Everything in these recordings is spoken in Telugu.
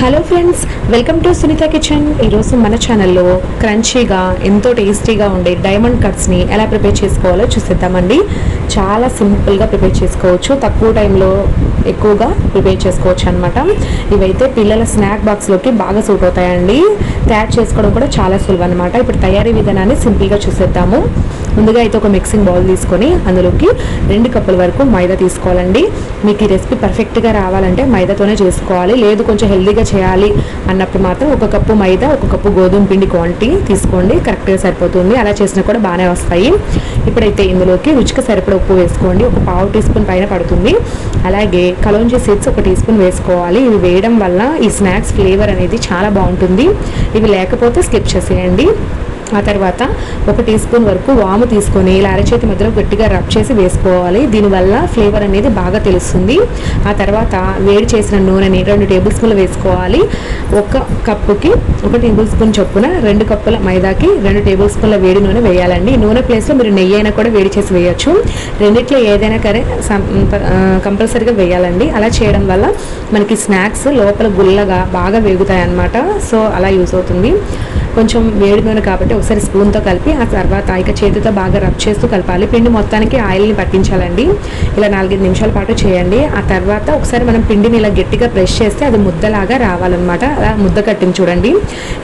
Hello friends, welcome to Sunitha kitchen. ఈరోజు మన ఛానల్లో క్రంచీగా ఎంతో టేస్టీగా ఉండే డైమండ్ కట్స్ని ఎలా ప్రిపేర్ చేసుకోవాలో చూసేద్దామండి. చాలా సింపుల్గా ప్రిపేర్ చేసుకోవచ్చు, తక్కువ టైంలో ఎక్కువగా ప్రిపేర్ చేసుకోవచ్చు అనమాట. ఇవైతే పిల్లల స్నాక్ బాక్స్లోకి బాగా సూట్ అవుతాయండి. తయారు చేసుకోవడం కూడా చాలా సులువు అనమాట. ఇప్పుడు తయారీ విధానాన్ని సింపుల్గా చూసేద్దాము. ముందుగా అయితే ఒక మిక్సింగ్ బౌల్ తీసుకొని అందులోకి 2 కప్పుల వరకు మైదా తీసుకోవాలండి. మీకు ఈ రెసిపీ పర్ఫెక్ట్గా రావాలంటే మైదాతోనే చేసుకోవాలి, లేదు కొంచెం హెల్దీగా చేయాలి అన్నప్పుడు మాత్రం 1 కప్పు మైదా 1 కప్పు గోధుమ పిండి క్వాంటిటీ తీసుకోండి, కరెక్ట్గా సరిపోతుంది. అలా చేసినా కూడా బాగానే వస్తాయి. ఇప్పుడైతే ఇందులోకి రుచికి సరిపడ ఉప్పు వేసుకోండి, ఒక పావు టీ స్పూన్ పైన పడుతుంది. అలాగే కలోంజీ సీడ్స్ 1 టీ స్పూన్ వేసుకోవాలి. ఇవి వేయడం వల్ల ఈ స్నాక్స్ ఫ్లేవర్ అనేది చాలా బాగుంటుంది. ఇవి లేకపోతే స్కిప్ చేసేయండి. ఆ తర్వాత 1 టీ స్పూన్ వరకు వాము తీసుకొని ఇలా అరచేతి మధ్యలో గట్టిగా రబ్ చేసి వేసుకోవాలి. దీనివల్ల ఫ్లేవర్ అనేది బాగా తెలుస్తుంది. ఆ తర్వాత వేడి చేసిన నూనెని 2 టేబుల్ స్పూన్లు వేసుకోవాలి. 1 కప్పుకి 1 టేబుల్ స్పూన్ చొప్పున 2 కప్పుల మైదాకి 2 టేబుల్ స్పూన్ల వేడి నూనె వేయాలండి. ఈ నూనె ప్లేస్లో మీరు నెయ్యి అయినా కూడా వేడి చేసి వేయచ్చు. రెండిట్లో ఏదైనా సరే కంపల్సరీగా వేయాలండి. అలా చేయడం వల్ల మనకి స్నాక్స్ లోపల గుల్లగా బాగా వేగుతాయి అన్నమాట. సో అలా యూస్ అవుతుంది. కొంచెం వేడి నూనె కాబట్టి ఒకసారి స్పూన్తో కలిపి ఆ తర్వాత ఇక చేతితో బాగా రబ్ చేస్తూ కలపాలి. పిండి మొత్తానికి ఆయిల్ని పట్టించాలండి. ఇలా 4-5 నిమిషాల పాటు చేయండి. ఆ తర్వాత ఒకసారి మనం పిండిని ఇలా గట్టిగా ప్రెస్ చేస్తే అది ముద్దలాగా రావాలన్నమాట. అలా ముద్ద కట్టింది చూడండి.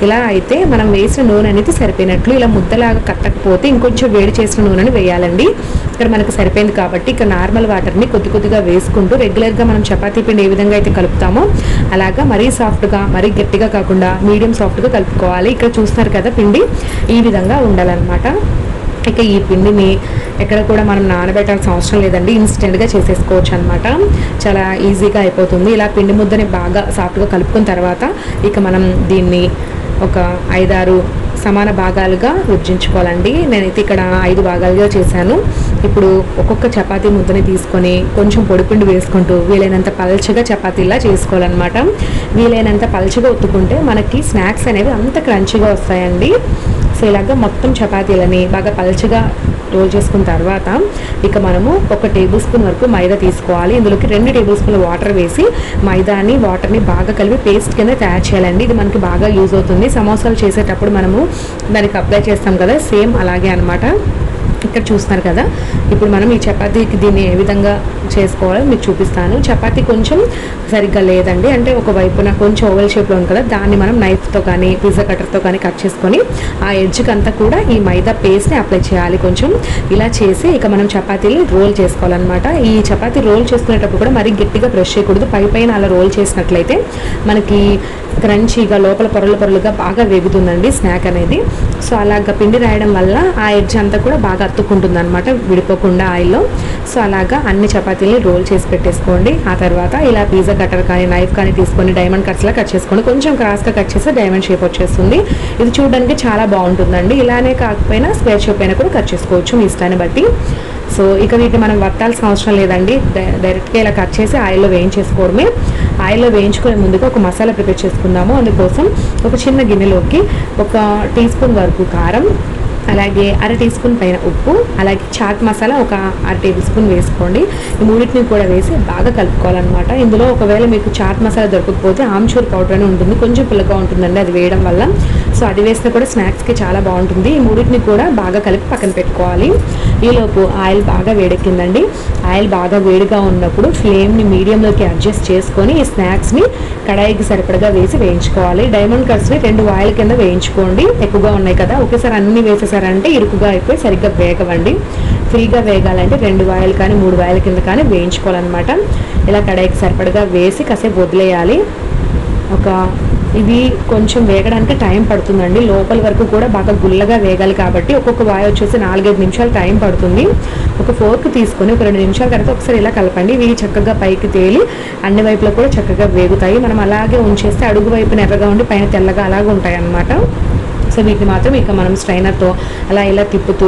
ఇలా అయితే మనం వేసిన నూనె అనేది సరిపోయినట్లు. ఇలా ముద్దలాగా కట్టకపోతే ఇంకొంచెం వేడి చేసిన నూనెని వేయాలండి. ఇక్కడ మనకు సరిపోయింది కాబట్టి ఇక నార్మల్ వాటర్ని కొద్దిగా వేసుకుంటూ రెగ్యులర్గా మనం చపాతీ పిండి ఏ విధంగా అయితే కలుపుతామో అలాగా మరీ సాఫ్ట్గా మరీ గట్టిగా కాకుండా మీడియం సాఫ్ట్గా కలుపుకోవాలి. ఇక్కడ చూస్తున్నారు కదా, పిండి ఈ విధంగా ఉండాలన్నమాట. ఇక ఈ పిండిని ఎక్కడ కూడా మనం నానబెట్టాల్సిన అవసరం లేదండి, ఇన్స్టెంట్గా చేసేసుకోవచ్చు అనమాట. చాలా ఈజీగా అయిపోతుంది. ఇలా పిండి ముద్దని బాగా సాఫ్ట్గా కలుపుకున్న తర్వాత ఇక మనం దీన్ని ఒక 5-6 సమాన భాగాలుగా విభజించుకోవాలండి. నేనైతే ఇక్కడ 5 భాగాలుగా చేశాను. ఇప్పుడు ఒక్కొక్క చపాతీ ముద్దని తీసుకొని కొంచెం పొడిపిండి వేసుకుంటూ వీలైనంత పల్చగా చపాతీలా చేసుకోవాలన్నమాట. వీలైనంత పల్చగా ఒత్తుకుంటే మనకి స్నాక్స్ అనేవి అంత క్రంచీగా వస్తాయండి. సో ఇలాగా మొత్తం చపాతీలని బాగా పల్చగా రోల్ చేసుకున్న తర్వాత ఇక మనము 1 టేబుల్ స్పూన్ వరకు మైదా తీసుకోవాలి. ఇందులోకి 2 టేబుల్ స్పూన్ల వాటర్ వేసి మైదాని వాటర్ని బాగా కలిపి పేస్ట్ కింద తయారు చేయాలండి. ఇది మనకి బాగా యూజ్ అవుతుంది. సమోసాలు చేసేటప్పుడు మనము దానికి అప్లై చేస్తాం కదా, సేమ్ అలాగే అనమాట. ఇక్కడ చూస్తున్నారు కదా, ఇప్పుడు మనం ఈ చపాతీకి దీన్ని ఏ విధంగా చేసుకోవాలో మీకు చూపిస్తాను. చపాతీ కొంచెం సరిగ్గా లేదండి, అంటే ఒక వైపున కొంచెం ఓవెల్ షేప్లో ఉంది కదా, దాన్ని మనం నైఫ్తో కానీ పిజ్జా కట్టర్తో కానీ కట్ చేసుకొని ఆ ఎడ్జ్కి అంతా కూడా ఈ మైదా పేస్ట్ని అప్లై చేయాలి కొంచెం. ఇలా చేసి ఇక మనం చపాతీలు రోల్ చేసుకోవాలన్నమాట. ఈ చపాతీ రోల్ చేసుకునేటప్పుడు కూడా మరీ గట్టిగా ప్రెస్ చేయకూడదు. పైన అలా రోల్ చేసినట్లయితే మనకి క్రంచీగా లోపల పొరలుగా బాగా వేగుతుందండి స్నాక్ అనేది. సో అలాగా పిండి రాయడం వల్ల ఆ ఎడ్జ్ అంతా కూడా బాగా అతుక్కుంటుంది అనమాట, విడిపోకుండా ఆయిల్లో. సో అలాగా అన్ని చపాతీలని రోల్ చేసి పెట్టేసుకోండి. ఆ తర్వాత ఇలా పిజ్జా కట్టర్ కానీ నైఫ్ కానీ తీసుకొని డైమండ్ కట్స్లా కట్ చేసుకోండి. కొంచెం క్రాస్గా కట్ చేస్తే డైమండ్ షేప్ వచ్చేస్తుంది. ఇది చూడడానికి చాలా బాగుంటుందండి. ఇలానే కాకపోయినా స్క్వేర్ షేప్ అయినా కూడా కట్ చేసుకోవచ్చు మీ ఇష్టాన్ని బట్టి. సో ఇక వీటిని మనం వత్తాల్సిన అవసరం లేదండి, డైరెక్ట్గా ఇలా కట్ చేసి ఆయిల్లో వేయించేసుకోవడమే. ఆయిల్లో వేయించుకునే ముందుగా ఒక మసాలా ప్రిపేర్ చేసుకుందాము. అందుకోసం ఒక చిన్న గిన్నెలోకి 1 టీ స్పూన్ వరకు కారం, అలాగే 1/2 టీ స్పూన్ పైన ఉప్పు, అలాగే చాట్ మసాలా ఒక 1/2 టేబుల్ స్పూన్ వేసుకోండి. ఈ మూడింటిని కూడా వేసి బాగా కలుపుకోవాలన్నమాట. ఇందులో ఒకవేళ మీకు చాట్ మసాలా దొరకకపోతే ఆమ్చూర్ పౌడర్ అని ఉంటుంది, కొంచెం పుల్లగా ఉంటుందండి అది వేయడం వల్ల. సో అది వేస్తే కూడా స్నాక్స్కి చాలా బాగుంటుంది. ఈ మూడింటిని కూడా బాగా కలిపి పక్కన పెట్టుకోవాలి. ఈలోపు ఆయిల్ బాగా వేడెక్కిందండి. ఆయిల్ బాగా వేడిగా ఉన్నప్పుడు ఫ్లేమ్ని మీడియంలోకి అడ్జస్ట్ చేసుకొని ఈ స్నాక్స్ని కడాయికి సరిపడగా వేసి వేయించుకోవాలి. డైమండ్ కట్స్ని 2 వాయిల కింద వేయించుకోండి. ఎక్కువగా ఉన్నాయి కదా, ఒకేసారి అన్ని వేసేసారంటే ఇరుకుగా అయిపోయి సరిగ్గా వేగవండి. ఫ్రీగా వేగాలంటే 2 వాయిలు కానీ 3 వాయిల కింద కానీ వేయించుకోవాలన్నమాట. ఇలా కడాయికి సరిపడగా వేసి కాసేపు వదిలేయాలి. ఇవి కొంచెం వేగడానికి టైం పడుతుందండి. లోపల వరకు కూడా బాగా గుల్లగా వేగాలి కాబట్టి ఒక్కొక్క వాయి వచ్చేసి 4-5 నిమిషాలు టైం పడుతుంది. ఒక ఫోర్క్ తీసుకొని ఒక 2 నిమిషాల తర్వాత ఒకసారి ఇలా కలపండి. ఇవి చక్కగా పైకి తేలి అన్ని వైపులో కూడా చక్కగా వేగుతాయి. మనం అలాగే ఉంచేస్తే అడుగు వైపున ఎర్రగా ఉండి పైన తెల్లగా అలాగే ఉంటాయి అన్నమాట. సో వీటిని మాత్రం ఇక మనం స్ట్రైనర్తో అలా ఇలా తిప్పుతూ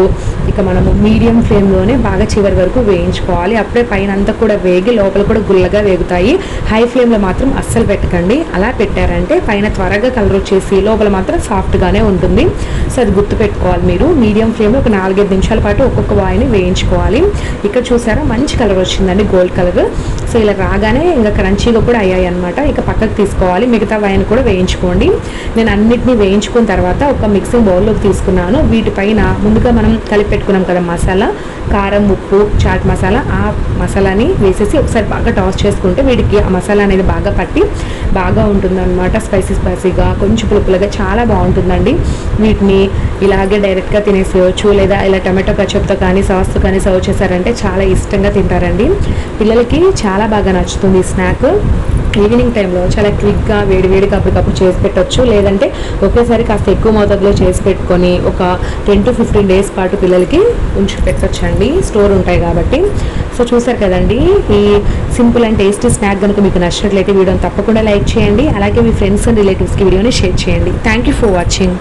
ఇక మనము మీడియం ఫ్లేమ్లోనే బాగా చివరి వరకు వేయించుకోవాలి. అప్పుడే పైన అంతా కూడా వేగి లోపల కూడా గుల్లగా వేగుతాయి. హై ఫ్లేమ్లో మాత్రం అస్సలు పెట్టకండి. అలా పెట్టారంటే పైన త్వరగా కలర్ వచ్చేసి లోపల మాత్రం సాఫ్ట్గానే ఉంటుంది. సో అది గుర్తుపెట్టుకోవాలి మీరు. మీడియం ఫ్లేమ్లో ఒక 4-5 నిమిషాల పాటు ఒక్కొక్క వాయిని వేయించుకోవాలి. ఇక్కడ చూసారా మంచి కలర్ వచ్చిందండి, గోల్డ్ కలర్. సో ఇలా రాగానే ఇంకా క్రంచీగా కూడా అయ్యాయి అనమాట. ఇక పక్కకు తీసుకోవాలి. మిగతా వైన్ కూడా వేయించుకోండి. నేను అన్నిటినీ వేయించుకున్న తర్వాత ఒక మిక్సింగ్ బౌల్లోకి తీసుకున్నాను. వీటిపైన ముందుగా మనం కలిపి పెట్టుకున్నాం కదా మసాలా, కారం, ఉప్పు, చాట్ మసాలా, ఆ మసాలాని వేసేసి ఒకసారి బాగా టాస్ చేసుకుంటే వీటికి ఆ మసాలా అనేది బాగా పట్టి బాగా ఉంటుందన్నమాట. స్పైసీగా కొంచెం పులుపులుగా చాలా బాగుంటుందండి. వీటిని ఇలాగే డైరెక్ట్గా తినేసేయచ్చు, లేదా ఇలా టమాటో కచప్తో కానీ సాస్తో కానీ సర్వ్ చేశారంటే చాలా ఇష్టంగా తింటారండి. పిల్లలకి చాలా బాగా నచ్చుతుంది ఈ స్నాక్. ఈవినింగ్ టైంలో చాలా క్విక్గా వేడివేడిగా అప్పటికప్పుడు చేసి పెట్టవచ్చు, లేదంటే ఒకేసారి కాస్త ఎక్కువ మోతాదులో చేసి పెట్టుకొని ఒక 10 to 15 days పాటు పిల్లలకి ఉంచి పెట్టొచ్చండి, స్టోర్ ఉంటాయి కాబట్టి. సో చూసారు కదండి, ఈ సింపుల్ అండ్ టేస్టీ స్నాక్ కనుక మీకు నచ్చినట్లయితే వీడియోని తప్పకుండా లైక్ చేయండి. అలాగే మీ ఫ్రెండ్స్ అండ్ రిలేటివ్స్కి వీడియోని షేర్ చేయండి. Thank you for watching.